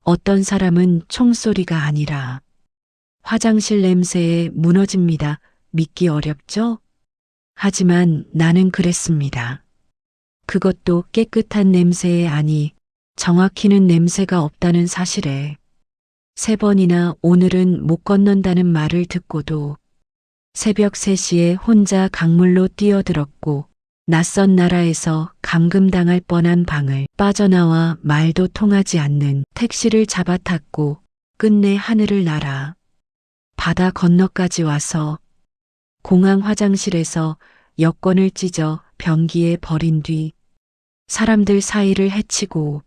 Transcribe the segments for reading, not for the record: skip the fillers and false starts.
어떤 사람은 총소리가 아니라 화장실 냄새에 무너집니다. 믿기 어렵죠? 하지만 나는 그랬습니다. 그것도 깨끗한 냄새에 아니 정확히는 냄새가 없다는 사실에 3번이나 오늘은 못 건넌다는 말을 듣고도 새벽 3시에 혼자 강물로 뛰어들었고 낯선 나라에서 감금당할 뻔한 방을 빠져나와 말도 통하지 않는 택시를 잡아 탔고 끝내 하늘을 날아 바다 건너까지 와서 공항 화장실에서 여권을 찢어 변기에 버린 뒤 사람들 사이를 헤치고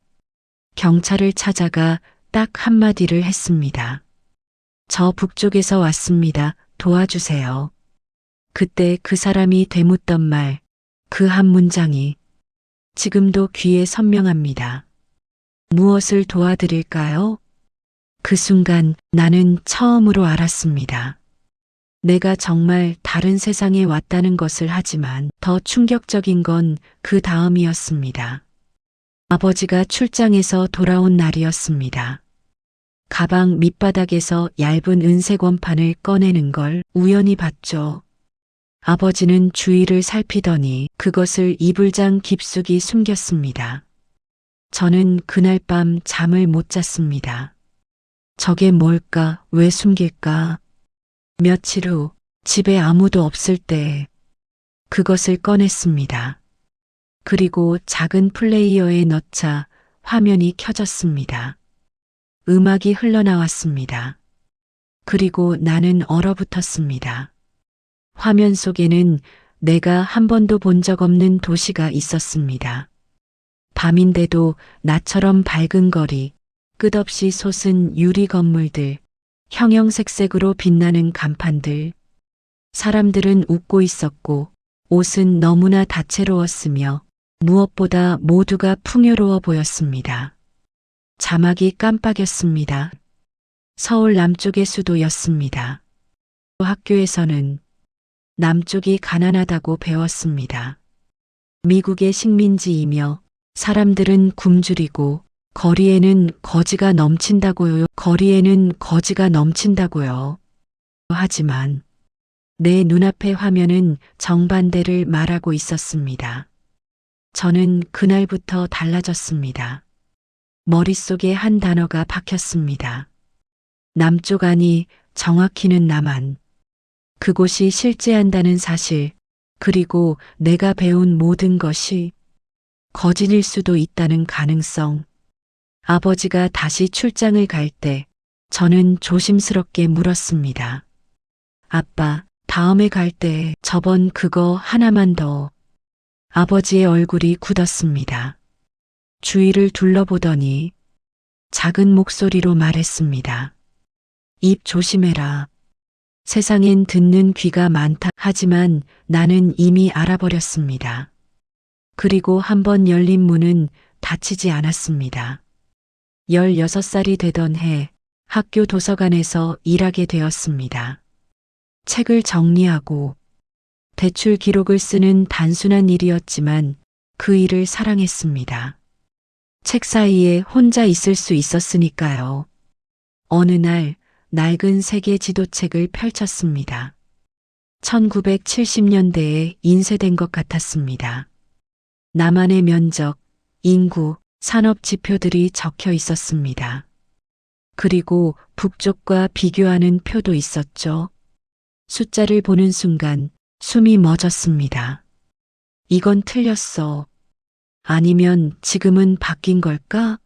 경찰을 찾아가 딱 한마디를 했습니다. 저 북쪽에서 왔습니다. 도와주세요. 그때 그 사람이 되묻던 말, 그 한 문장이 지금도 귀에 선명합니다. 무엇을 도와드릴까요? 그 순간 나는 처음으로 알았습니다. 내가 정말 다른 세상에 왔다는 것을. 하지만 더 충격적인 건 그 다음이었습니다. 아버지가 출장에서 돌아온 날이었습니다. 가방 밑바닥에서 얇은 은색 원판을 꺼내는 걸 우연히 봤죠. 아버지는 주위를 살피더니 그것을 이불장 깊숙이 숨겼습니다. 저는 그날 밤 잠을 못 잤습니다. 저게 뭘까? 왜 숨길까? 며칠 후 집에 아무도 없을 때 그것을 꺼냈습니다. 그리고 작은 플레이어에 넣자 화면이 켜졌습니다. 음악이 흘러나왔습니다. 그리고 나는 얼어붙었습니다. 화면 속에는 내가 한 번도 본 적 없는 도시가 있었습니다. 밤인데도 나처럼 밝은 거리, 끝없이 솟은 유리 건물들, 형형색색으로 빛나는 간판들. 사람들은 웃고 있었고 옷은 너무나 다채로웠으며 무엇보다 모두가 풍요로워 보였습니다. 자막이 깜빡였습니다. 서울 남쪽의 수도였습니다. 학교에서는 남쪽이 가난하다고 배웠습니다. 미국의 식민지이며 사람들은 굶주리고 거리에는 거지가 넘친다고요. 하지만 내 눈앞의 화면은 정반대를 말하고 있었습니다. 저는 그날부터 달라졌습니다. 머릿속에 한 단어가 박혔습니다. 남쪽 아니 정확히는 남한. 그곳이 실제한다는 사실, 그리고 내가 배운 모든 것이 거짓일 수도 있다는 가능성. 아버지가 다시 출장을 갈 때 저는 조심스럽게 물었습니다. 아빠, 다음에 갈 때 저번 그거 하나만 더. 아버지의 얼굴이 굳었습니다. 주위를 둘러보더니 작은 목소리로 말했습니다. 입 조심해라. 세상엔 듣는 귀가 많다. 하지만 나는 이미 알아버렸습니다. 그리고 한 번 열린 문은 닫히지 않았습니다. 16살이 되던 해 학교 도서관에서 일하게 되었습니다. 책을 정리하고 대출 기록을 쓰는 단순한 일이었지만 그 일을 사랑했습니다. 책 사이에 혼자 있을 수 있었으니까요. 어느 날 낡은 세계 지도책을 펼쳤습니다. 1970년대에 인쇄된 것 같았습니다. 남한의 면적, 인구, 산업 지표들이 적혀 있었습니다. 그리고 북쪽과 비교하는 표도 있었죠. 숫자를 보는 순간 숨이 멎었습니다. 이건 틀렸어. 아니면 지금은 바뀐 걸까?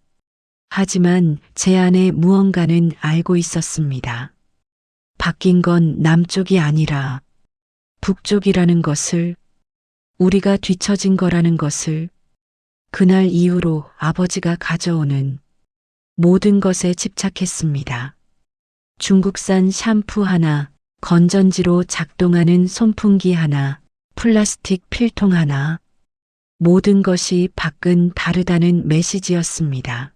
하지만 제 안에 무언가는 알고 있었습니다. 바뀐 건 남쪽이 아니라 북쪽이라는 것을, 우리가 뒤처진 거라는 것을. 그날 이후로 아버지가 가져오는 모든 것에 집착했습니다. 중국산 샴푸 하나, 건전지로 작동하는 손풍기 하나, 플라스틱 필통 하나. 모든 것이 밖은 다르다는 메시지였습니다.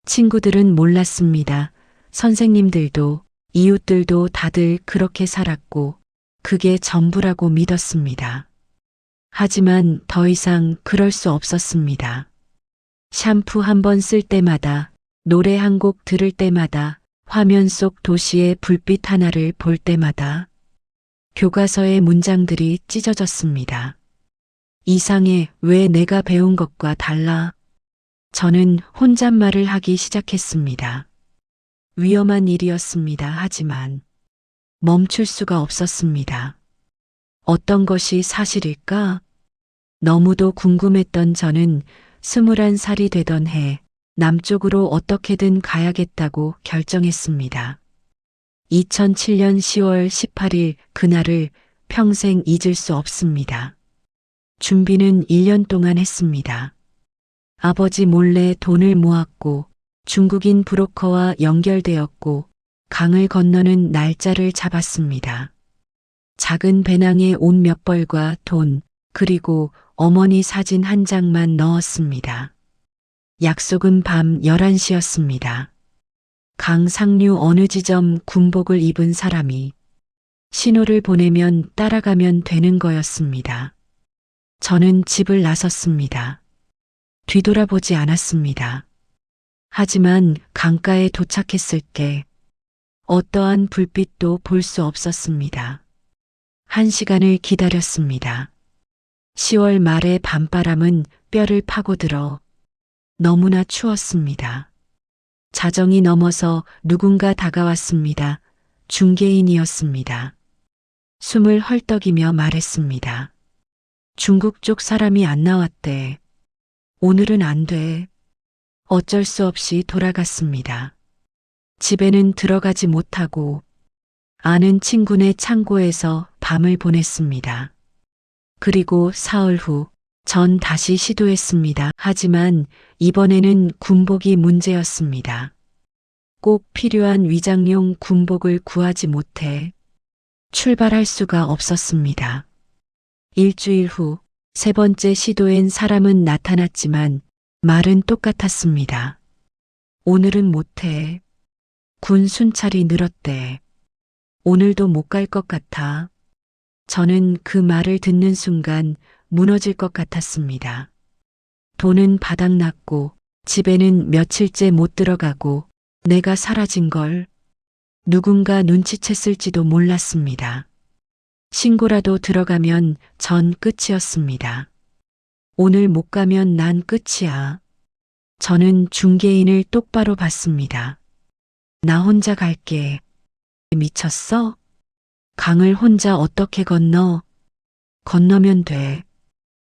친구들은 몰랐습니다. 선생님들도, 이웃들도 다들 그렇게 살았고 그게 전부라고 믿었습니다. 하지만 더 이상 그럴 수 없었습니다. 샴푸 한 번 쓸 때마다 노래 한 곡 들을 때마다, 화면 속 도시의 불빛 하나를 볼 때마다 교과서의 문장들이 찢어졌습니다. 이상해, 왜 내가 배운 것과 달라? 저는 혼잣말을 하기 시작했습니다. 위험한 일이었습니다. 하지만 멈출 수가 없었습니다. 어떤 것이 사실일까? 너무도 궁금했던 저는 21살이 되던 해 남쪽으로 어떻게든 가야겠다고 결정했습니다. 2007년 10월 18일 그날을 평생 잊을 수 없습니다. 준비는 1년 동안 했습니다. 아버지 몰래 돈을 모았고 중국인 브로커와 연결되었고 강을 건너는 날짜를 잡았습니다. 작은 배낭에 옷 몇 벌과 돈, 그리고 어머니 사진 한 장만 넣었습니다. 약속은 밤 11시였습니다. 강 상류 어느 지점 군복을 입은 사람이 신호를 보내면 따라가면 되는 거였습니다. 저는 집을 나섰습니다. 뒤돌아보지 않았습니다. 하지만 강가에 도착했을 때 어떠한 불빛도 볼 수 없었습니다. 1시간을 기다렸습니다. 10월 말의 밤바람은 뼈를 파고들어 너무나 추웠습니다. 자정이 넘어서 누군가 다가왔습니다. 중개인이었습니다. 숨을 헐떡이며 말했습니다. 중국 쪽 사람이 안 나왔대. 오늘은 안 돼. 어쩔 수 없이 돌아갔습니다. 집에는 들어가지 못하고 아는 친구네 창고에서 밤을 보냈습니다. 그리고 사흘 후 전 다시 시도했습니다. 하지만 이번에는 군복이 문제였습니다. 꼭 필요한 위장용 군복을 구하지 못해 출발할 수가 없었습니다. 일주일 후 세 번째 시도엔 사람은 나타났지만 말은 똑같았습니다. 오늘은 못해. 군 순찰이 늘었대. 오늘도 못 갈 것 같아. 저는 그 말을 듣는 순간 무너질 것 같았습니다. 돈은 바닥났고 집에는 며칠째 못 들어가고 내가 사라진 걸 누군가 눈치챘을지도 몰랐습니다. 신고라도 들어가면 전 끝이었습니다. 오늘 못 가면 난 끝이야. 저는 중개인을 똑바로 봤습니다. 나 혼자 갈게. 미쳤어? 강을 혼자 어떻게 건너? 건너면 돼.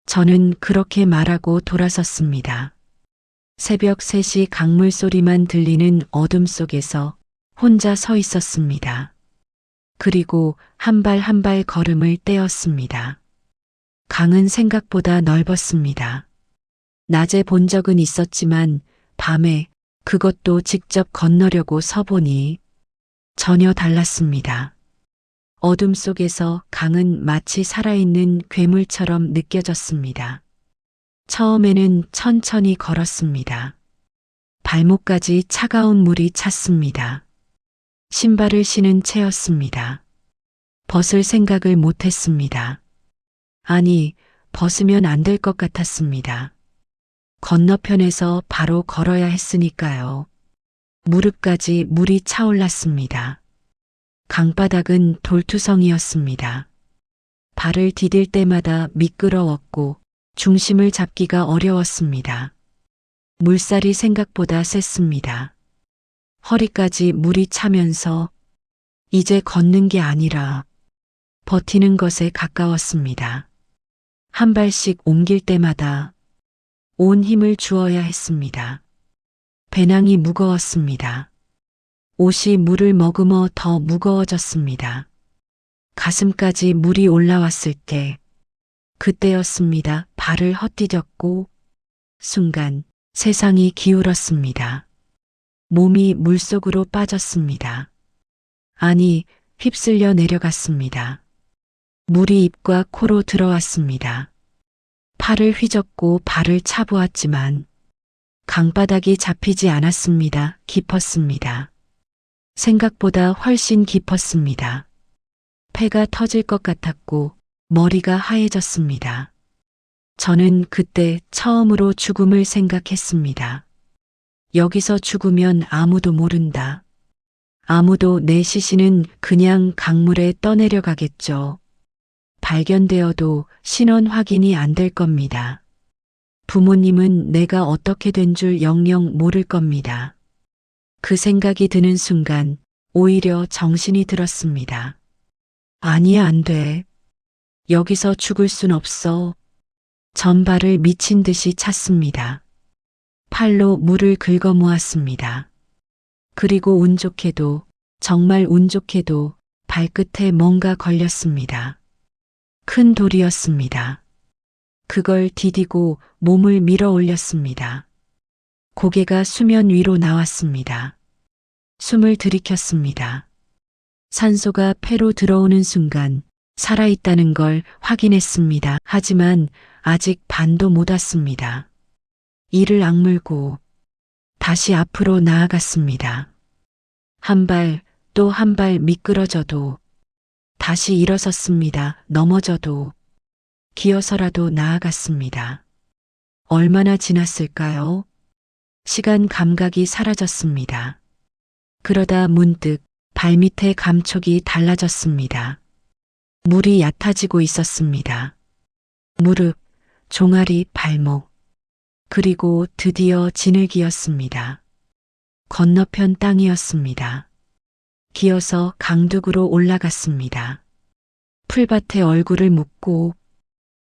저는 그렇게 말하고 돌아섰습니다. 새벽 3시 강물 소리만 들리는 어둠 속에서 혼자 서 있었습니다. 그리고 한 발 한 발 걸음을 떼었습니다. 강은 생각보다 넓었습니다. 낮에 본 적은 있었지만 밤에 그것도 직접 건너려고 서보니 전혀 달랐습니다. 어둠 속에서 강은 마치 살아있는 괴물처럼 느껴졌습니다. 처음에는 천천히 걸었습니다. 발목까지 차가운 물이 찼습니다. 신발을 신은 채였습니다. 벗을 생각을 못했습니다. 아니, 벗으면 안 될 것 같았습니다. 건너편에서 바로 걸어야 했으니까요. 무릎까지 물이 차올랐습니다. 강바닥은 돌투성이었습니다. 발을 디딜 때마다 미끄러웠고 중심을 잡기가 어려웠습니다. 물살이 생각보다 셌습니다. 허리까지 물이 차면서 이제 걷는 게 아니라 버티는 것에 가까웠습니다. 한 발씩 옮길 때마다 온 힘을 주어야 했습니다. 배낭이 무거웠습니다. 옷이 물을 머금어 더 무거워졌습니다. 가슴까지 물이 올라왔을 때 그때였습니다. 발을 헛디뎠고 순간 세상이 기울었습니다. 몸이 물속으로 빠졌습니다. 아니, 휩쓸려 내려갔습니다. 물이 입과 코로 들어왔습니다. 팔을 휘젓고 발을 차보았지만 강바닥이 잡히지 않았습니다. 깊었습니다. 생각보다 훨씬 깊었습니다. 폐가 터질 것 같았고 머리가 하얘졌습니다. 저는 그때 처음으로 죽음을 생각했습니다. 여기서 죽으면 아무도 모른다. 아무도 내 시신은 그냥 강물에 떠내려가겠죠. 발견되어도 신원 확인이 안 될 겁니다. 부모님은 내가 어떻게 된 줄 영영 모를 겁니다. 그 생각이 드는 순간 오히려 정신이 들었습니다. 아니야, 안 돼. 여기서 죽을 순 없어. 전발을 미친 듯이 찼습니다. 팔로 물을 긁어 모았습니다. 그리고 운 좋게도, 정말 운 좋게도 발끝에 뭔가 걸렸습니다. 큰 돌이었습니다. 그걸 디디고 몸을 밀어 올렸습니다. 고개가 수면 위로 나왔습니다. 숨을 들이켰습니다. 산소가 폐로 들어오는 순간 살아있다는 걸 확인했습니다. 하지만 아직 반도 못 왔습니다. 이를 악물고 다시 앞으로 나아갔습니다. 한 발, 또 한 발 미끄러져도 다시 일어섰습니다. 넘어져도 기어서라도 나아갔습니다. 얼마나 지났을까요? 시간 감각이 사라졌습니다. 그러다 문득 발밑에 감촉이 달라졌습니다. 물이 얕아지고 있었습니다. 무릎, 종아리, 발목, 그리고 드디어 진흙이었습니다. 건너편 땅이었습니다. 기어서 강둑으로 올라갔습니다. 풀밭에 얼굴을 묻고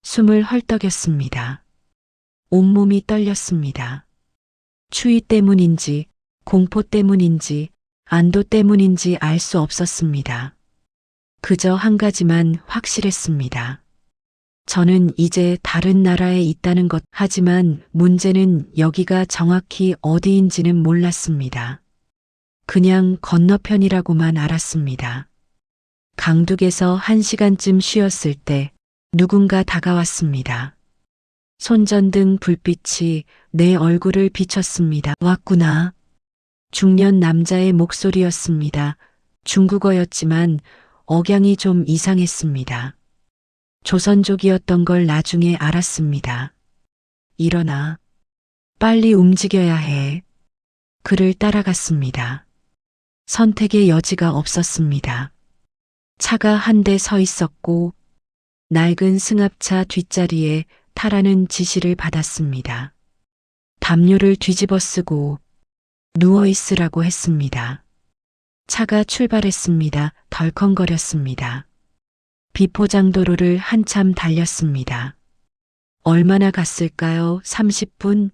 숨을 헐떡였습니다. 온몸이 떨렸습니다. 추위 때문인지 공포 때문인지 안도 때문인지 알 수 없었습니다. 그저 한 가지만 확실했습니다. 저는 이제 다른 나라에 있다는 것. 하지만 문제는 여기가 정확히 어디인지는 몰랐습니다. 그냥 건너편이라고만 알았습니다. 강둑에서 1시간쯤 쉬었을 때 누군가 다가왔습니다. 손전등 불빛이 내 얼굴을 비췄습니다. 왔구나. 중년 남자의 목소리였습니다. 중국어였지만 억양이 좀 이상했습니다. 조선족이었던 걸 나중에 알았습니다. 일어나. 빨리 움직여야 해. 그를 따라갔습니다. 선택의 여지가 없었습니다. 차가 한 대 서 있었고 낡은 승합차 뒷자리에 타라는 지시를 받았습니다. 담요를 뒤집어 쓰고 누워 있으라고 했습니다. 차가 출발했습니다. 덜컹거렸습니다. 비포장도로를 한참 달렸습니다. 얼마나 갔을까요? 30분?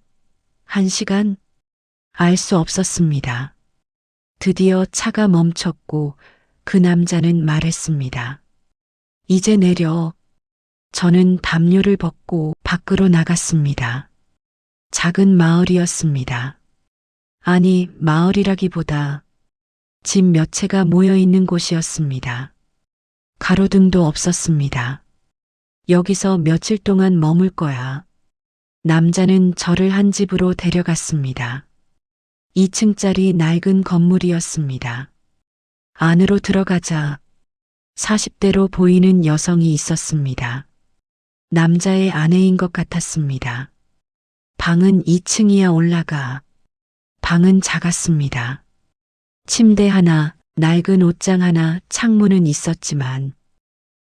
1시간? 알 수 없었습니다. 드디어 차가 멈췄고 그 남자는 말했습니다. 이제 내려. 저는 담요를 벗고 밖으로 나갔습니다. 작은 마을이었습니다. 아니, 마을이라기보다 집 몇 채가 모여 있는 곳이었습니다. 가로등도 없었습니다. 여기서 며칠 동안 머물 거야. 남자는 저를 한 집으로 데려갔습니다. 2층짜리 낡은 건물이었습니다. 안으로 들어가자 40대로 보이는 여성이 있었습니다. 남자의 아내인 것 같았습니다. 방은 2층이야. 올라가. 방은 작았습니다. 침대 하나, 낡은 옷장 하나, 창문은 있었지만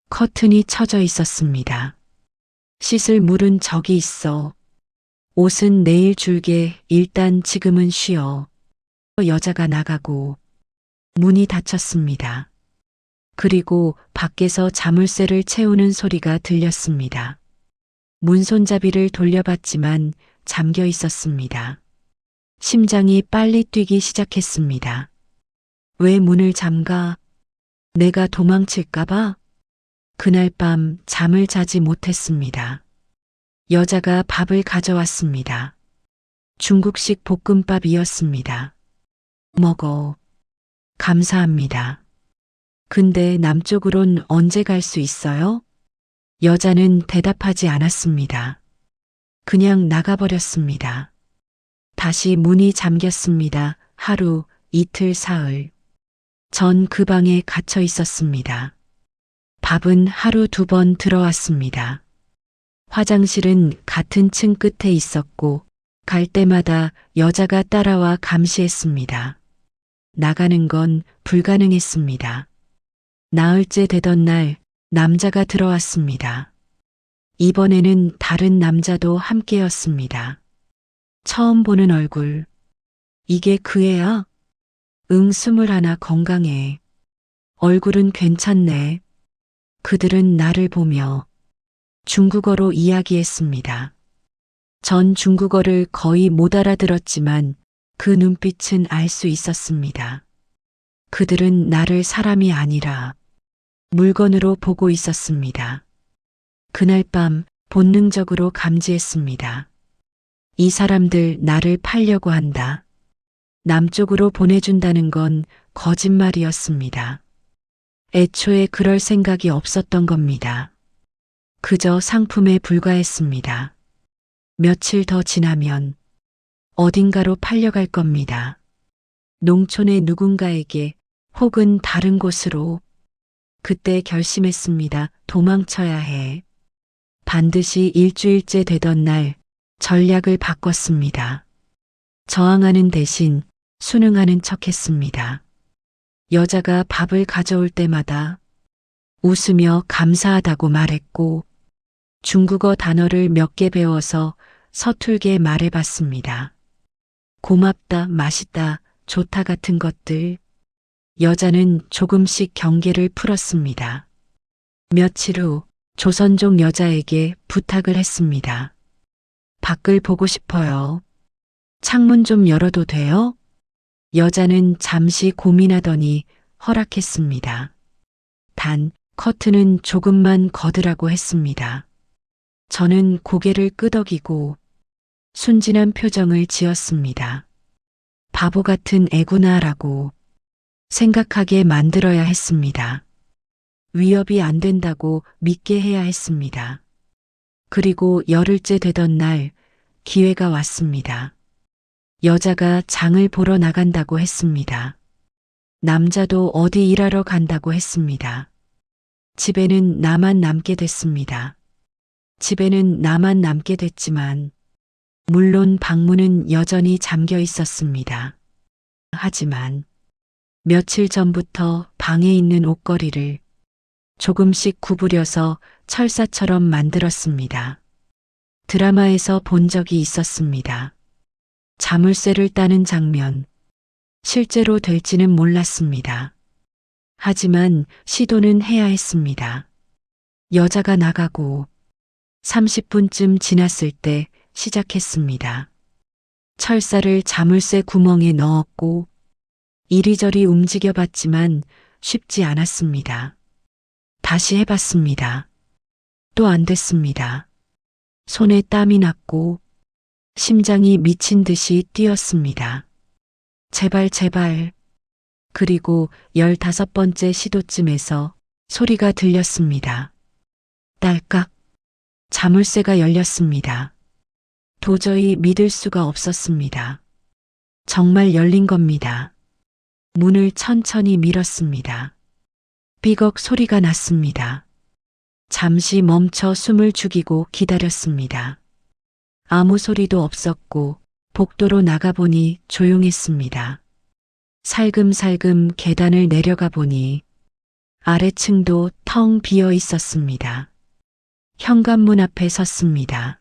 커튼이 쳐져 있었습니다. 씻을 물은 저기 있어. 옷은 내일 줄게. 일단 지금은 쉬어. 여자가 나가고 문이 닫혔습니다. 그리고 밖에서 자물쇠를 채우는 소리가 들렸습니다. 문손잡이를 돌려봤지만 잠겨 있었습니다. 심장이 빨리 뛰기 시작했습니다. 왜 문을 잠가? 내가 도망칠까봐? 그날 밤 잠을 자지 못했습니다. 여자가 밥을 가져왔습니다. 중국식 볶음밥이었습니다. 먹어. 감사합니다. 근데 남쪽으론 언제 갈 수 있어요? 여자는 대답하지 않았습니다. 그냥 나가버렸습니다. 다시 문이 잠겼습니다. 하루, 이틀, 사흘. 전 그 방에 갇혀 있었습니다. 밥은 하루 2번 들어왔습니다. 화장실은 같은 층 끝에 있었고 갈 때마다 여자가 따라와 감시했습니다. 나가는 건 불가능했습니다. 나흘째 되던 날 남자가 들어왔습니다. 이번에는 다른 남자도 함께였습니다. 처음 보는 얼굴. 이게 그 애야? 응, 21 건강해. 얼굴은 괜찮네. 그들은 나를 보며 중국어로 이야기했습니다. 전 중국어를 거의 못 알아들었지만 그 눈빛은 알 수 있었습니다. 그들은 나를 사람이 아니라 물건으로 보고 있었습니다. 그날 밤 본능적으로 감지했습니다. 이 사람들 나를 팔려고 한다. 남쪽으로 보내준다는 건 거짓말이었습니다. 애초에 그럴 생각이 없었던 겁니다. 그저 상품에 불과했습니다. 며칠 더 지나면 어딘가로 팔려갈 겁니다. 농촌의 누군가에게 혹은 다른 곳으로. 그때 결심했습니다. 도망쳐야 해. 반드시 일주일째 되던 날 전략을 바꿨습니다. 저항하는 대신 순응하는 척했습니다. 여자가 밥을 가져올 때마다 웃으며 감사하다고 말했고 중국어 단어를 몇 개 배워서 서툴게 말해봤습니다. 고맙다, 맛있다, 좋다 같은 것들. 여자는 조금씩 경계를 풀었습니다. 며칠 후 조선족 여자에게 부탁을 했습니다. 밖을 보고 싶어요. 창문 좀 열어도 돼요? 여자는 잠시 고민하더니 허락했습니다. 단 커튼은 조금만 거두라고 했습니다. 저는 고개를 끄덕이고 순진한 표정을 지었습니다. 바보 같은 애구나라고 생각하게 만들어야 했습니다. 위협이 안 된다고 믿게 해야 했습니다. 그리고 열흘째 되던 날 기회가 왔습니다. 여자가 장을 보러 나간다고 했습니다. 남자도 어디 일하러 간다고 했습니다. 집에는 나만 남게 됐습니다. 집에는 나만 남게 됐지만 물론 방문은 여전히 잠겨 있었습니다. 하지만 며칠 전부터 방에 있는 옷걸이를 조금씩 구부려서 철사처럼 만들었습니다. 드라마에서 본 적이 있었습니다. 자물쇠를 따는 장면. 실제로 될지는 몰랐습니다. 하지만 시도는 해야 했습니다. 여자가 나가고 30분쯤 지났을 때 시작했습니다. 철사를 자물쇠 구멍에 넣었고 이리저리 움직여 봤지만 쉽지 않았습니다. 다시 해봤습니다. 또 안 됐습니다. 손에 땀이 났고 심장이 미친 듯이 뛰었습니다. 제발 제발. 그리고 15번째 시도쯤에서 소리가 들렸습니다. 딸깍. 자물쇠가 열렸습니다. 도저히 믿을 수가 없었습니다. 정말 열린 겁니다. 문을 천천히 밀었습니다. 삐걱 소리가 났습니다. 잠시 멈춰 숨을 죽이고 기다렸습니다. 아무 소리도 없었고 복도로 나가보니 조용했습니다. 살금살금 계단을 내려가 보니 아래층도 텅 비어 있었습니다. 현관문 앞에 섰습니다.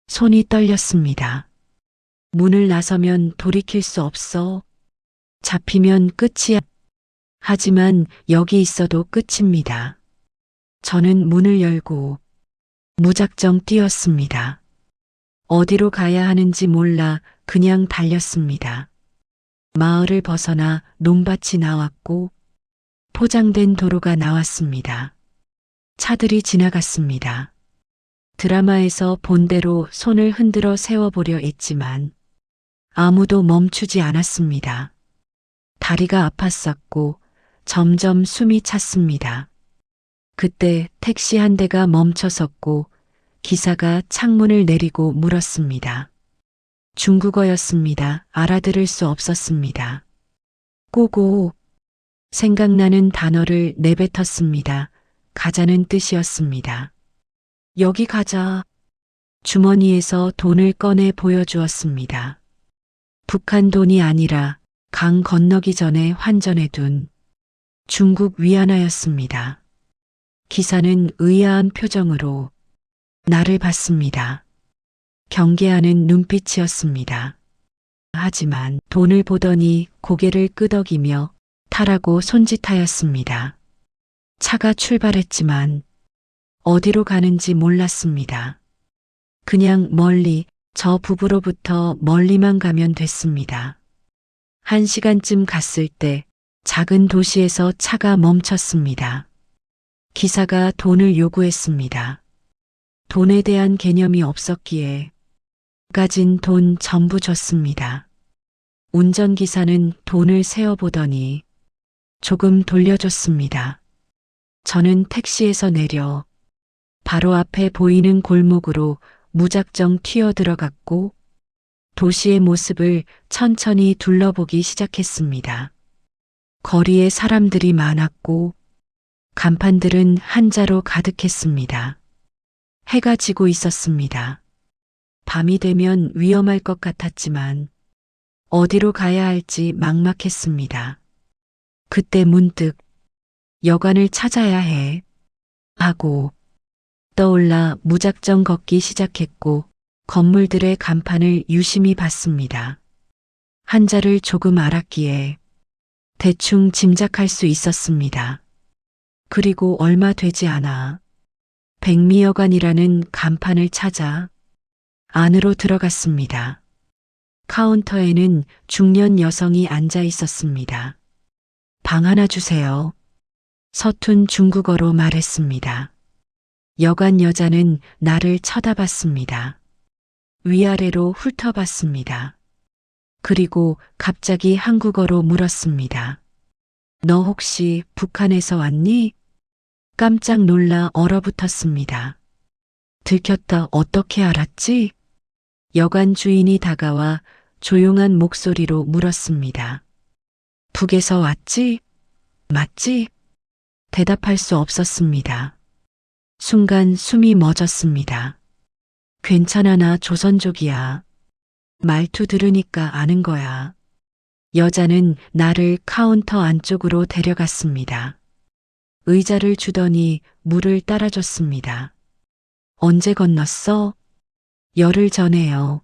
손이 떨렸습니다. 문을 나서면 돌이킬 수 없어. 잡히면 끝이야. 하지만 여기 있어도 끝입니다. 저는 문을 열고 무작정 뛰었습니다. 어디로 가야 하는지 몰라 그냥 달렸습니다. 마을을 벗어나 논밭이 나왔고 포장된 도로가 나왔습니다. 차들이 지나갔습니다. 드라마에서 본 대로 손을 흔들어 세워보려 했지만 아무도 멈추지 않았습니다. 다리가 아팠었고 점점 숨이 찼습니다. 그때 택시 한 대가 멈춰섰고 기사가 창문을 내리고 물었습니다. 중국어였습니다. 알아들을 수 없었습니다. 꼬고. 생각나는 단어를 내뱉었습니다. 가자는 뜻이었습니다. 여기 가자. 주머니에서 돈을 꺼내 보여주었습니다. 북한 돈이 아니라 강 건너기 전에 환전해둔 중국 위안화였습니다. 기사는 의아한 표정으로 나를 봤습니다. 경계하는 눈빛이었습니다. 하지만 돈을 보더니 고개를 끄덕이며 타라고 손짓하였습니다. 차가 출발했지만 어디로 가는지 몰랐습니다. 그냥 멀리 저 부부로부터 멀리만 가면 됐습니다. 1시간쯤 갔을 때 작은 도시에서 차가 멈췄습니다. 기사가 돈을 요구했습니다. 돈에 대한 개념이 없었기에 가진 돈 전부 줬습니다. 운전기사는 돈을 세어보더니 조금 돌려줬습니다. 저는 택시에서 내려 바로 앞에 보이는 골목으로 무작정 튀어들어갔고 도시의 모습을 천천히 둘러보기 시작했습니다. 거리에 사람들이 많았고 간판들은 한자로 가득했습니다. 해가 지고 있었습니다. 밤이 되면 위험할 것 같았지만 어디로 가야 할지 막막했습니다. 그때 문득 여관을 찾아야 해 하고 떠올라 무작정 걷기 시작했고 건물들의 간판을 유심히 봤습니다. 한자를 조금 알았기에 대충 짐작할 수 있었습니다. 그리고 얼마 되지 않아 백미여관이라는 간판을 찾아 안으로 들어갔습니다. 카운터에는 중년 여성이 앉아 있었습니다. 방 하나 주세요. 서툰 중국어로 말했습니다. 여관 여자는 나를 쳐다봤습니다. 위아래로 훑어봤습니다. 그리고 갑자기 한국어로 물었습니다. 너 혹시 북한에서 왔니? 깜짝 놀라 얼어붙었습니다. 들켰다 어떻게 알았지? 여관 주인이 다가와 조용한 목소리로 물었습니다. 북에서 왔지? 맞지? 대답할 수 없었습니다. 순간 숨이 멎었습니다. 괜찮아 나 조선족이야. 말투 들으니까 아는 거야. 여자는 나를 카운터 안쪽으로 데려갔습니다. 의자를 주더니 물을 따라줬습니다. 언제 건넜어? 열흘 전에요.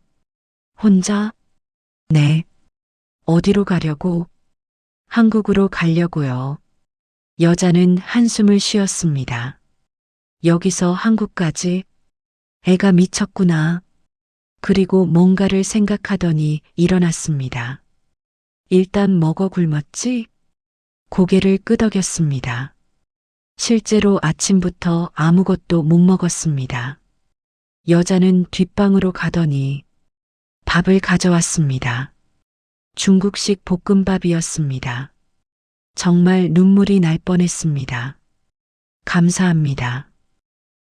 혼자? 네. 어디로 가려고? 한국으로 가려고요. 여자는 한숨을 쉬었습니다. 여기서 한국까지? 애가 미쳤구나. 그리고 뭔가를 생각하더니 일어났습니다. 일단 먹어 굶었지? 고개를 끄덕였습니다. 실제로 아침부터 아무것도 못 먹었습니다. 여자는 뒷방으로 가더니 밥을 가져왔습니다. 중국식 볶음밥이었습니다. 정말 눈물이 날 뻔했습니다. 감사합니다.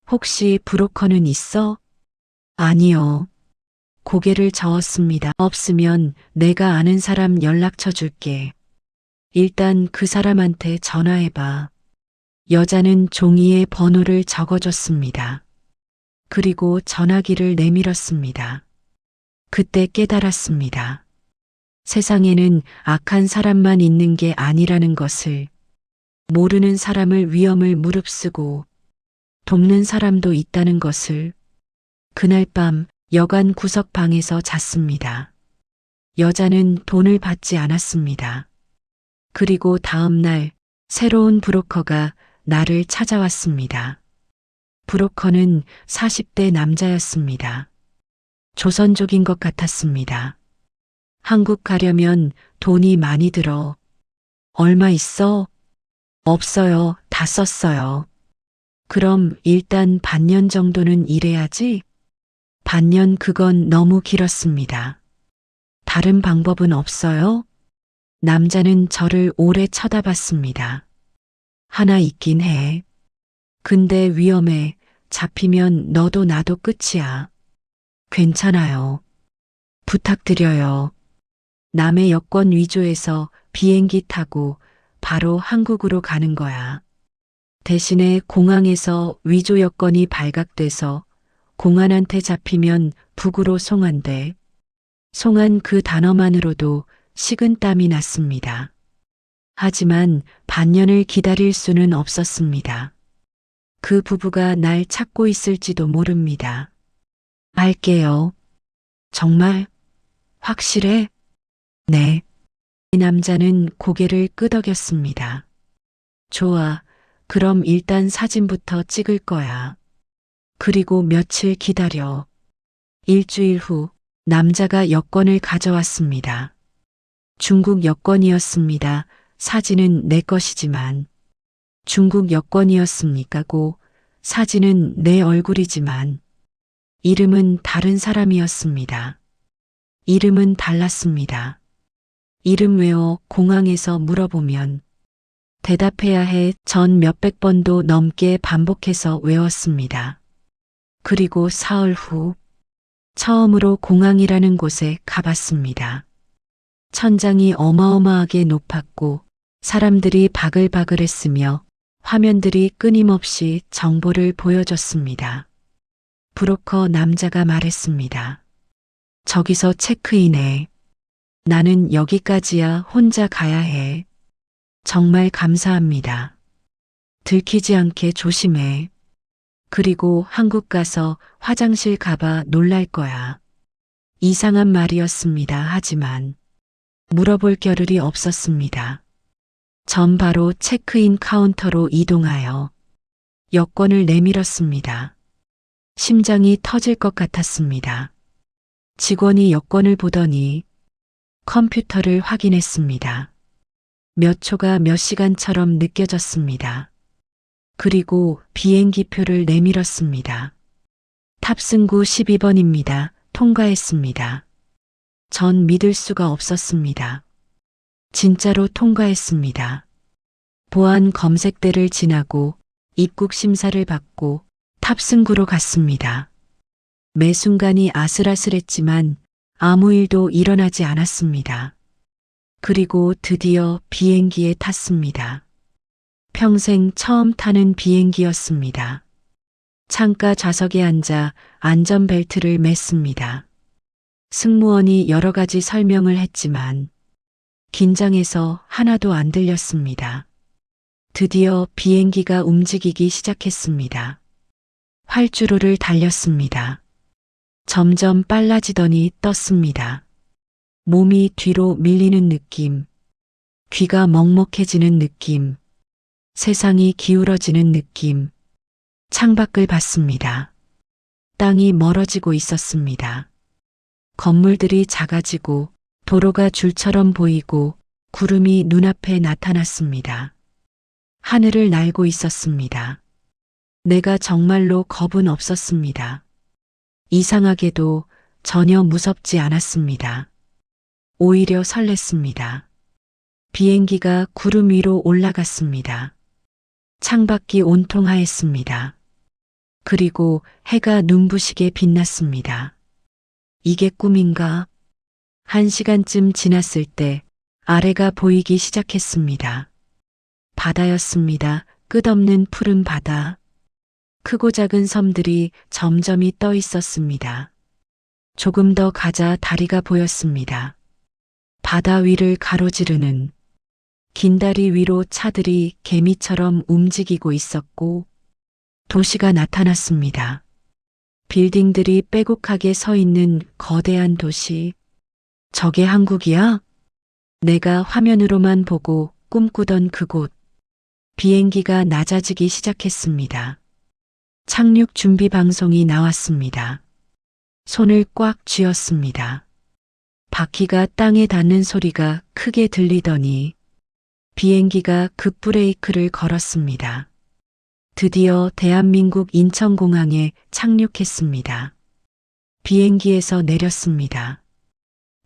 혹시 브로커는 있어? 아니요. 고개를 저었습니다. 없으면 내가 아는 사람 연락처 줄게. 일단 그 사람한테 전화해봐. 여자는 종이에 번호를 적어줬습니다. 그리고 전화기를 내밀었습니다. 그때 깨달았습니다. 세상에는 악한 사람만 있는 게 아니라는 것을, 모르는 사람을 위험을 무릅쓰고 돕는 사람도 있다는 것을. 그날 밤 여관 구석방에서 잤습니다. 여자는 돈을 받지 않았습니다. 그리고 다음 날 새로운 브로커가 나를 찾아왔습니다. 브로커는 40대 남자였습니다. 조선족인 것 같았습니다. 한국 가려면 돈이 많이 들어. 얼마 있어? 없어요. 다 썼어요. 그럼 일단 반년 정도는 일해야지? 반년 그건 너무 길었습니다. 다른 방법은 없어요? 남자는 저를 오래 쳐다봤습니다. 하나 있긴 해. 근데 위험해. 잡히면 너도 나도 끝이야. 괜찮아요. 부탁드려요. 남의 여권 위조해서 비행기 타고 바로 한국으로 가는 거야. 대신에 공항에서 위조 여권이 발각돼서 공안한테 잡히면 북으로 송환돼. 송환 그 단어만으로도 식은땀이 났습니다. 하지만 반년을 기다릴 수는 없었습니다. 그 부부가 날 찾고 있을지도 모릅니다. 알게요. 정말? 확실해? 네. 이 남자는 고개를 끄덕였습니다. 좋아. 그럼 일단 사진부터 찍을 거야. 그리고 며칠 기다려. 일주일 후 남자가 여권을 가져왔습니다. 중국 여권이었습니다. 사진은 내 것이지만. 중국 여권이었습니까고 사진은 내 얼굴이지만. 이름은 다른 사람이었습니다. 이름은 달랐습니다. 이름 외워 공항에서 물어보면 대답해야 해 전 몇백 번도 넘게 반복해서 외웠습니다. 그리고 사흘 후 처음으로 공항이라는 곳에 가봤습니다. 천장이 어마어마하게 높았고 사람들이 바글바글했으며 화면들이 끊임없이 정보를 보여줬습니다. 브로커 남자가 말했습니다. 저기서 체크인해. 나는 여기까지야 혼자 가야 해. 정말 감사합니다. 들키지 않게 조심해. 그리고 한국 가서 화장실 가봐 놀랄 거야. 이상한 말이었습니다. 하지만 물어볼 겨를이 없었습니다. 전 바로 체크인 카운터로 이동하여 여권을 내밀었습니다. 심장이 터질 것 같았습니다. 직원이 여권을 보더니 컴퓨터를 확인했습니다. 몇 초가 몇 시간처럼 느껴졌습니다. 그리고 비행기표를 내밀었습니다. 탑승구 12번입니다. 통과했습니다. 전 믿을 수가 없었습니다. 진짜로 통과했습니다. 보안 검색대를 지나고 입국 심사를 받고 탑승구로 갔습니다. 매 순간이 아슬아슬했지만 아무 일도 일어나지 않았습니다. 그리고 드디어 비행기에 탔습니다. 평생 처음 타는 비행기였습니다. 창가 좌석에 앉아 안전벨트를 맸습니다. 승무원이 여러 가지 설명을 했지만 긴장해서 하나도 안 들렸습니다. 드디어 비행기가 움직이기 시작했습니다. 활주로를 달렸습니다. 점점 빨라지더니 떴습니다. 몸이 뒤로 밀리는 느낌, 귀가 먹먹해지는 느낌, 세상이 기울어지는 느낌, 창밖을 봤습니다. 땅이 멀어지고 있었습니다. 건물들이 작아지고 도로가 줄처럼 보이고 구름이 눈앞에 나타났습니다. 하늘을 날고 있었습니다. 내가 정말로 겁은 없었습니다. 이상하게도 전혀 무섭지 않았습니다. 오히려 설렜습니다. 비행기가 구름 위로 올라갔습니다. 창밖이 온통 하였습니다. 그리고 해가 눈부시게 빛났습니다. 이게 꿈인가? 1시간쯤 지났을 때 아래가 보이기 시작했습니다. 바다였습니다. 끝없는 푸른 바다. 크고 작은 섬들이 점점이 떠 있었습니다. 조금 더 가자 다리가 보였습니다. 바다 위를 가로지르는 긴 다리 위로 차들이 개미처럼 움직이고 있었고 도시가 나타났습니다. 빌딩들이 빼곡하게 서 있는 거대한 도시. 저게 한국이야? 내가 화면으로만 보고 꿈꾸던 그곳. 비행기가 낮아지기 시작했습니다. 착륙 준비 방송이 나왔습니다. 손을 꽉 쥐었습니다. 바퀴가 땅에 닿는 소리가 크게 들리더니 비행기가 급브레이크를 걸었습니다. 드디어 대한민국 인천공항에 착륙했습니다. 비행기에서 내렸습니다.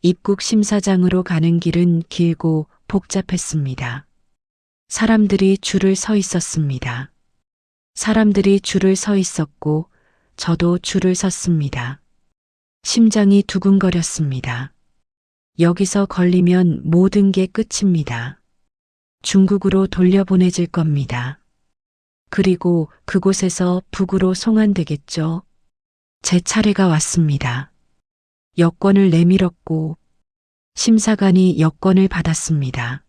입국 심사장으로 가는 길은 길고 복잡했습니다. 사람들이 줄을 서 있었습니다. 사람들이 줄을 서 있었고 저도 줄을 섰습니다. 심장이 두근거렸습니다. 여기서 걸리면 모든 게 끝입니다. 중국으로 돌려보내질 겁니다. 그리고 그곳에서 북으로 송환되겠죠. 제 차례가 왔습니다. 여권을 내밀었고 심사관이 여권을 받았습니다.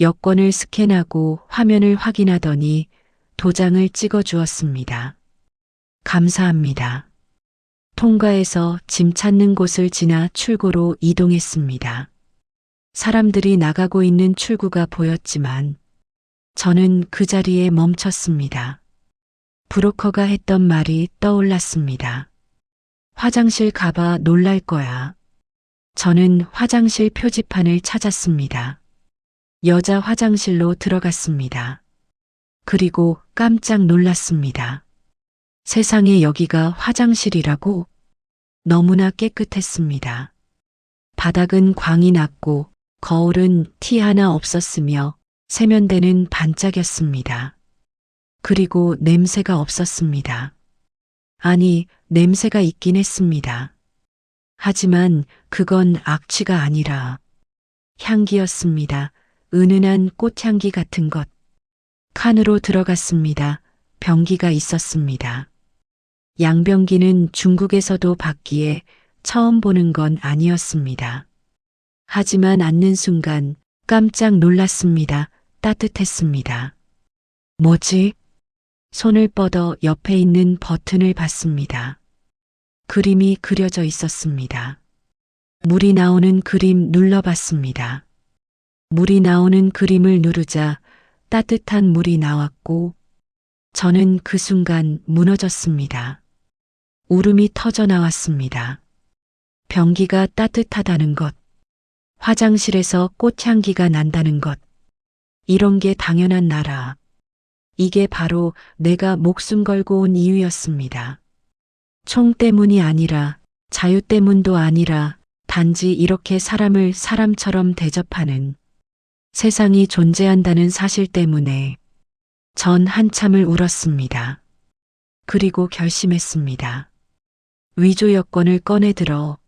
여권을 스캔하고 화면을 확인하더니 도장을 찍어 주었습니다. 감사합니다. 통과해서 짐 찾는 곳을 지나 출구로 이동했습니다. 사람들이 나가고 있는 출구가 보였지만 저는 그 자리에 멈췄습니다. 브로커가 했던 말이 떠올랐습니다. 화장실 가봐 놀랄 거야. 저는 화장실 표지판을 찾았습니다. 여자 화장실로 들어갔습니다. 그리고 깜짝 놀랐습니다. 세상에 여기가 화장실이라고? 너무나 깨끗했습니다. 바닥은 광이 났고 거울은 티 하나 없었으며 세면대는 반짝였습니다. 그리고 냄새가 없었습니다. 아니, 냄새가 있긴 했습니다. 하지만 그건 악취가 아니라 향기였습니다. 은은한 꽃향기 같은 것. 칸으로 들어갔습니다. 변기가 있었습니다. 양변기는 중국에서도 봤기에 처음 보는 건 아니었습니다. 하지만 앉는 순간 깜짝 놀랐습니다. 따뜻했습니다. 뭐지? 손을 뻗어 옆에 있는 버튼을 봤습니다. 그림이 그려져 있었습니다. 물이 나오는 그림 눌러봤습니다. 물이 나오는 그림을 누르자 따뜻한 물이 나왔고 저는 그 순간 무너졌습니다. 울음이 터져 나왔습니다. 변기가 따뜻하다는 것, 화장실에서 꽃향기가 난다는 것, 이런 게 당연한 나라. 이게 바로 내가 목숨 걸고 온 이유였습니다. 총 때문이 아니라 자유 때문도 아니라 단지 이렇게 사람을 사람처럼 대접하는 세상이 존재한다는 사실 때문에 전 한참을 울었습니다. 그리고 결심했습니다. 위조 여권을 꺼내 들어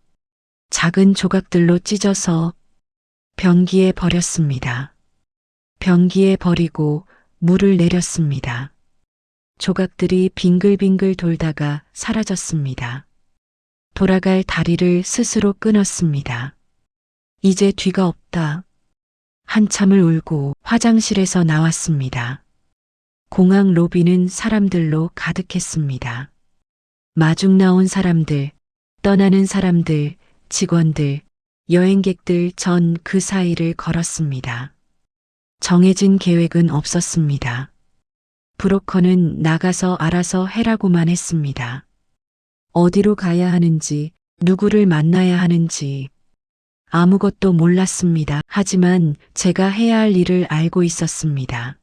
작은 조각들로 찢어서 변기에 버렸습니다. 변기에 버리고 물을 내렸습니다. 조각들이 빙글빙글 돌다가 사라졌습니다. 돌아갈 다리를 스스로 끊었습니다. 이제 뒤가 없다. 한참을 울고 화장실에서 나왔습니다. 공항 로비는 사람들로 가득했습니다. 마중 나온 사람들, 떠나는 사람들, 직원들, 여행객들 전 그 사이를 걸었습니다. 정해진 계획은 없었습니다. 브로커는 나가서 알아서 해라고만 했습니다. 어디로 가야 하는지, 누구를 만나야 하는지 아무것도 몰랐습니다. 하지만 제가 해야 할 일을 알고 있었습니다.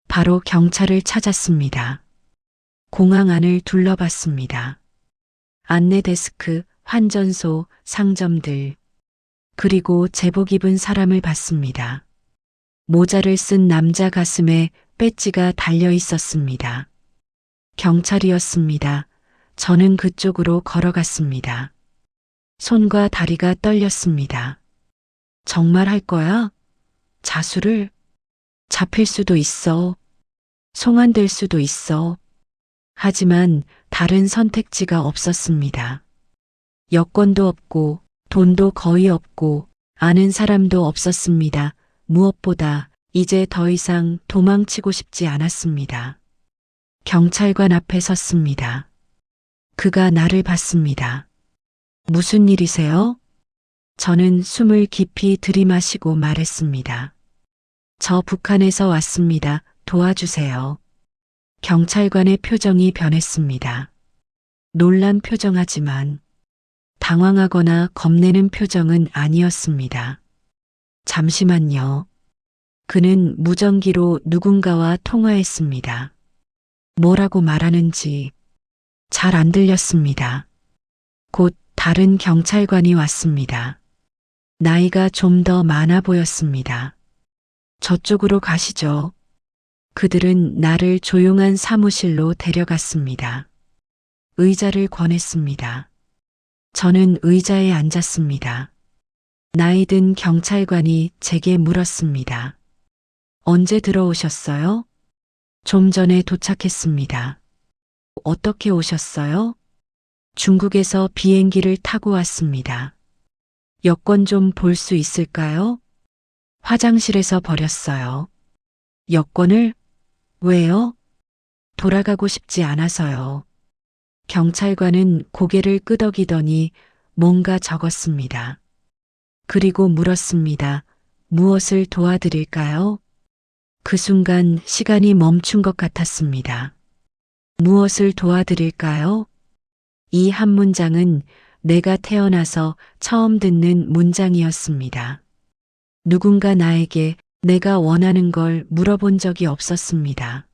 바로 경찰을 찾았습니다. 공항 안을 둘러봤습니다. 안내 데스크, 환전소, 상점들, 그리고 제복 입은 사람을 봤습니다. 모자를 쓴 남자 가슴에 배지가 달려 있었습니다. 경찰이었습니다. 저는 그쪽으로 걸어갔습니다. 손과 다리가 떨렸습니다. 정말 할 거야? 자수를? 잡힐 수도 있어. 송환될 수도 있어. 하지만 다른 선택지가 없었습니다. 여권도 없고 돈도 거의 없고 아는 사람도 없었습니다. 무엇보다 이제 더 이상 도망치고 싶지 않았습니다. 경찰관 앞에 섰습니다. 그가 나를 봤습니다. 무슨 일이세요? 저는 숨을 깊이 들이마시고 말했습니다. 저 북한에서 왔습니다. 도와주세요. 경찰관의 표정이 변했습니다. 놀란 표정하지만 당황하거나 겁내는 표정은 아니었습니다. 잠시만요. 그는 무전기로 누군가와 통화했습니다. 뭐라고 말하는지 잘 안 들렸습니다. 곧 다른 경찰관이 왔습니다. 나이가 좀 더 많아 보였습니다. 저쪽으로 가시죠. 그들은 나를 조용한 사무실로 데려갔습니다. 의자를 권했습니다. 저는 의자에 앉았습니다. 나이 든 경찰관이 제게 물었습니다. 언제 들어오셨어요? 좀 전에 도착했습니다. 어떻게 오셨어요? 중국에서 비행기를 타고 왔습니다. 여권 좀 볼 수 있을까요? 화장실에서 버렸어요. 여권을? 왜요? 돌아가고 싶지 않아서요. 경찰관은 고개를 끄덕이더니 뭔가 적었습니다. 그리고 물었습니다. 무엇을 도와드릴까요? 그 순간 시간이 멈춘 것 같았습니다. 무엇을 도와드릴까요? 이 한 문장은 내가 태어나서 처음 듣는 문장이었습니다. 누군가 나에게 내가 원하는 걸 물어본 적이 없었습니다.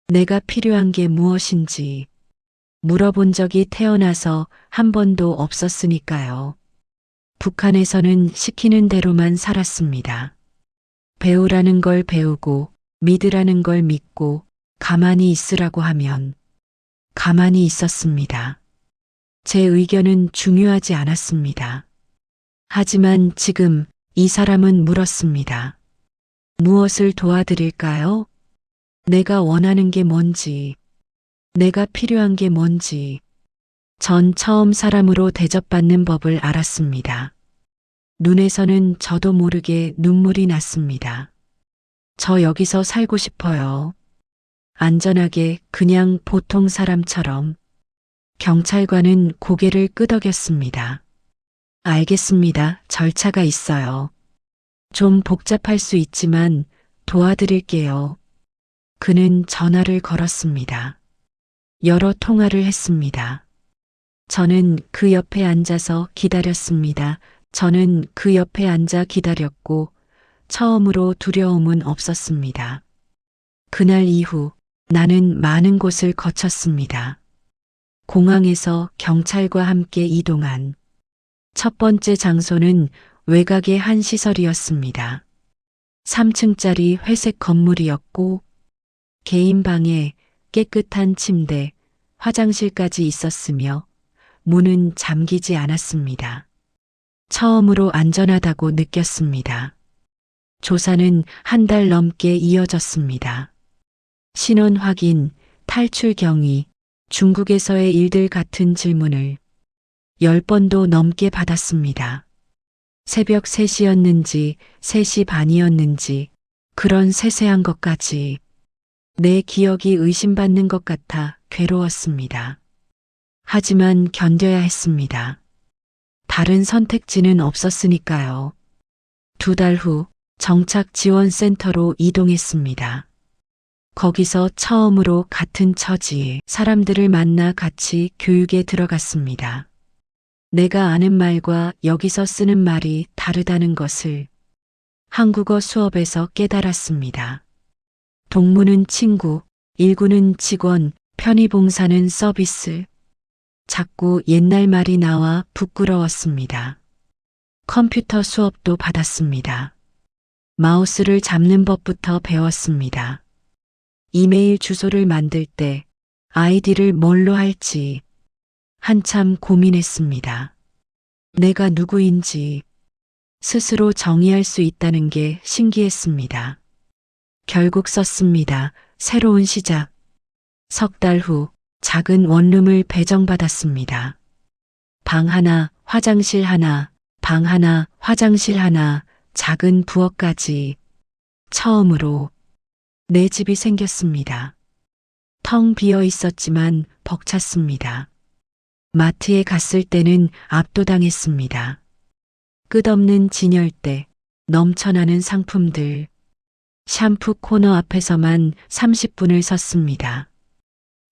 내가 필요한 게 무엇인지 물어본 적이 태어나서 한 번도 없었으니까요. 북한에서는 시키는 대로만 살았습니다. 배우라는 걸 배우고 믿으라는 걸 믿고 가만히 있으라고 하면 가만히 있었습니다. 제 의견은 중요하지 않았습니다. 하지만 지금 이 사람은 물었습니다. 무엇을 도와드릴까요? 내가 원하는 게 뭔지, 내가 필요한 게 뭔지, 전 처음 사람으로 대접받는 법을 알았습니다. 눈에서는 저도 모르게 눈물이 났습니다. 저 여기서 살고 싶어요. 안전하게 그냥 보통 사람처럼. 경찰관은 고개를 끄덕였습니다. 알겠습니다. 절차가 있어요. 좀 복잡할 수 있지만 도와드릴게요. 그는 전화를 걸었습니다. 여러 통화를 했습니다. 저는 그 옆에 앉아서 기다렸습니다. 저는 그 옆에 앉아 기다렸고 처음으로 두려움은 없었습니다. 그날 이후 나는 많은 곳을 거쳤습니다. 공항에서 경찰과 함께 이동한 첫 번째 장소는 외곽의 한 시설이었습니다. 3층짜리 회색 건물이었고 개인 방에 깨끗한 침대, 화장실까지 있었으며 문은 잠기지 않았습니다. 처음으로 안전하다고 느꼈습니다. 조사는 한 달 넘게 이어졌습니다. 신원 확인, 탈출 경위, 중국에서의 일들 같은 질문을 10번도 넘게 받았습니다. 새벽 3시였는지 3시 반이었는지 그런 세세한 것까지 내 기억이 의심받는 것 같아 괴로웠습니다. 하지만 견뎌야 했습니다. 다른 선택지는 없었으니까요. 2달 후 정착지원센터로 이동했습니다. 거기서 처음으로 같은 처지의 사람들을 만나 같이 교육에 들어갔습니다. 내가 아는 말과 여기서 쓰는 말이 다르다는 것을 한국어 수업에서 깨달았습니다. 동무는 친구, 일구는 직원, 편의봉사는 서비스. 자꾸 옛날 말이 나와 부끄러웠습니다. 컴퓨터 수업도 받았습니다. 마우스를 잡는 법부터 배웠습니다. 이메일 주소를 만들 때 아이디를 뭘로 할지 한참 고민했습니다. 내가 누구인지 스스로 정의할 수 있다는 게 신기했습니다. 결국 썼습니다. 새로운 시작. 석 달 후 작은 원룸을 배정받았습니다. 방 하나, 화장실 하나, 방 하나, 화장실 하나, 작은 부엌까지 처음으로 내 집이 생겼습니다. 텅 비어 있었지만 벅찼습니다. 마트에 갔을 때는 압도당했습니다. 끝없는 진열대, 넘쳐나는 상품들. 샴푸 코너 앞에서만 30분을 섰습니다.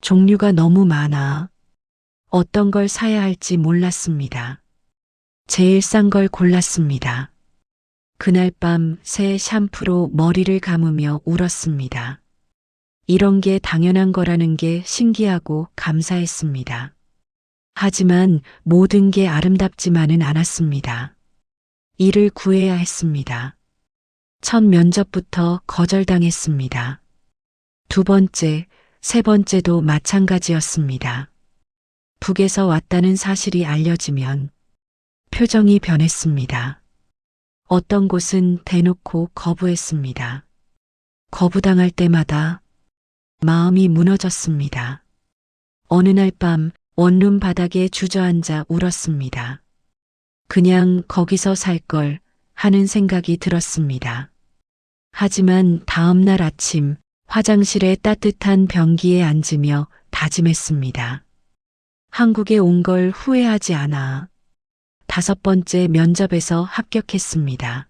종류가 너무 많아 어떤 걸 사야 할지 몰랐습니다. 제일 싼 걸 골랐습니다. 그날 밤 새 샴푸로 머리를 감으며 울었습니다. 이런 게 당연한 거라는 게 신기하고 감사했습니다. 하지만 모든 게 아름답지만은 않았습니다. 일을 구해야 했습니다. 첫 면접부터 거절당했습니다. 2번째, 3번째도 마찬가지였습니다. 북에서 왔다는 사실이 알려지면 표정이 변했습니다. 어떤 곳은 대놓고 거부했습니다. 거부당할 때마다 마음이 무너졌습니다. 어느 날 밤 원룸 바닥에 주저앉아 울었습니다. 그냥 거기서 살 걸 하는 생각이 들었습니다. 하지만 다음 날 아침 화장실에 따뜻한 변기에 앉으며 다짐했습니다. 한국에 온 걸 후회하지 않아. 5번째 면접에서 합격했습니다.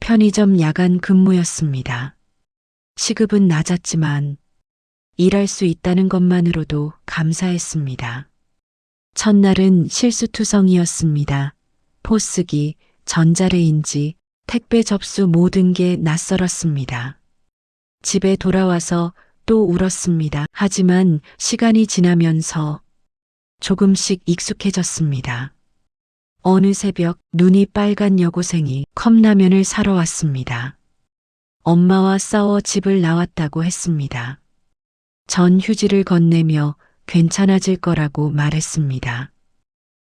편의점 야간 근무였습니다. 시급은 낮았지만 일할 수 있다는 것만으로도 감사했습니다. 첫날은 실수투성이었습니다. 포스기, 전자레인지, 택배 접수 모든 게 낯설었습니다. 집에 돌아와서 또 울었습니다. 하지만 시간이 지나면서 조금씩 익숙해졌습니다. 어느 새벽 눈이 빨간 여고생이 컵라면을 사러 왔습니다. 엄마와 싸워 집을 나왔다고 했습니다. 전 휴지를 건네며 괜찮아질 거라고 말했습니다.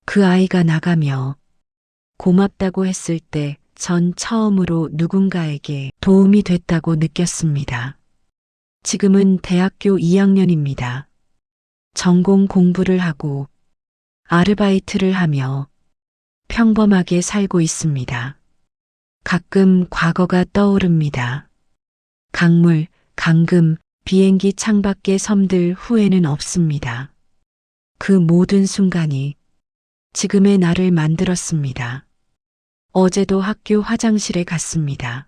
그 아이가 나가며 고맙다고 했을 때 전 처음으로 누군가에게 도움이 됐다고 느꼈습니다. 지금은 대학교 2학년입니다. 전공 공부를 하고 아르바이트를 하며 평범하게 살고 있습니다. 가끔 과거가 떠오릅니다. 강물, 강금, 비행기 창밖의 섬들 후회는 없습니다. 그 모든 순간이 지금의 나를 만들었습니다. 어제도 학교 화장실에 갔습니다.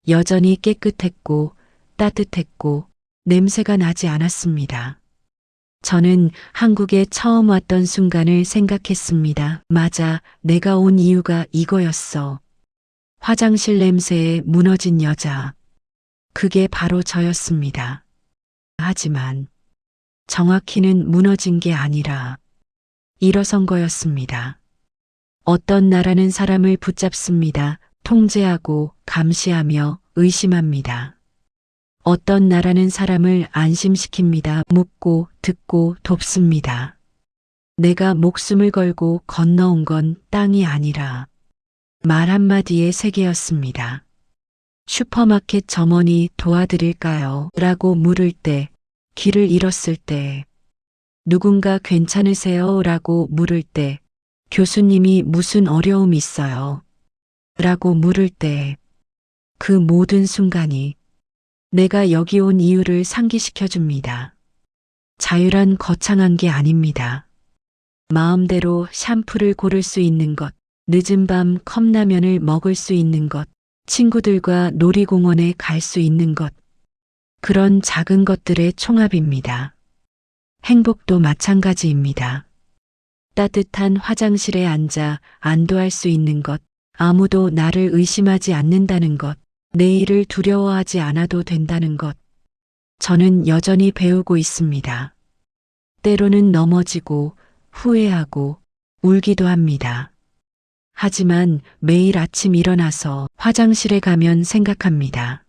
여전히 깨끗했고 따뜻했고 냄새가 나지 않았습니다. 저는 한국에 처음 왔던 순간을 생각했습니다. 맞아, 내가 온 이유가 이거였어. 화장실 냄새에 무너진 여자. 그게 바로 저였습니다. 하지만 정확히는 무너진 게 아니라 일어선 거였습니다. 어떤 나라는 사람을 붙잡습니다. 통제하고 감시하며 의심합니다. 어떤 나라는 사람을 안심시킵니다. 묻고 듣고 돕습니다. 내가 목숨을 걸고 건너온 건 땅이 아니라 말 한마디의 세계였습니다. 슈퍼마켓 점원이 도와드릴까요? 라고 물을 때, 길을 잃었을 때, 누군가 괜찮으세요? 라고 물을 때, 교수님이 무슨 어려움 있어요? 라고 물을 때, 그 모든 순간이 내가 여기 온 이유를 상기시켜 줍니다. 자유란 거창한 게 아닙니다. 마음대로 샴푸를 고를 수 있는 것, 늦은 밤 컵라면을 먹을 수 있는 것, 친구들과 놀이공원에 갈 수 있는 것, 그런 작은 것들의 총합입니다. 행복도 마찬가지입니다. 따뜻한 화장실에 앉아 안도할 수 있는 것, 아무도 나를 의심하지 않는다는 것, 내일을 두려워하지 않아도 된다는 것. 저는 여전히 배우고 있습니다. 때로는 넘어지고 후회하고 울기도 합니다. 하지만 매일 아침 일어나서 화장실에 가면 생각합니다.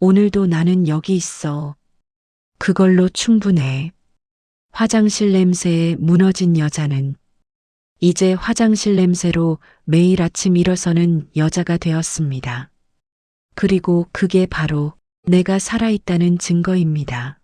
오늘도 나는 여기 있어. 그걸로 충분해. 화장실 냄새에 무너진 여자는 이제 화장실 냄새로 매일 아침 일어서는 여자가 되었습니다. 그리고 그게 바로 내가 살아있다는 증거입니다.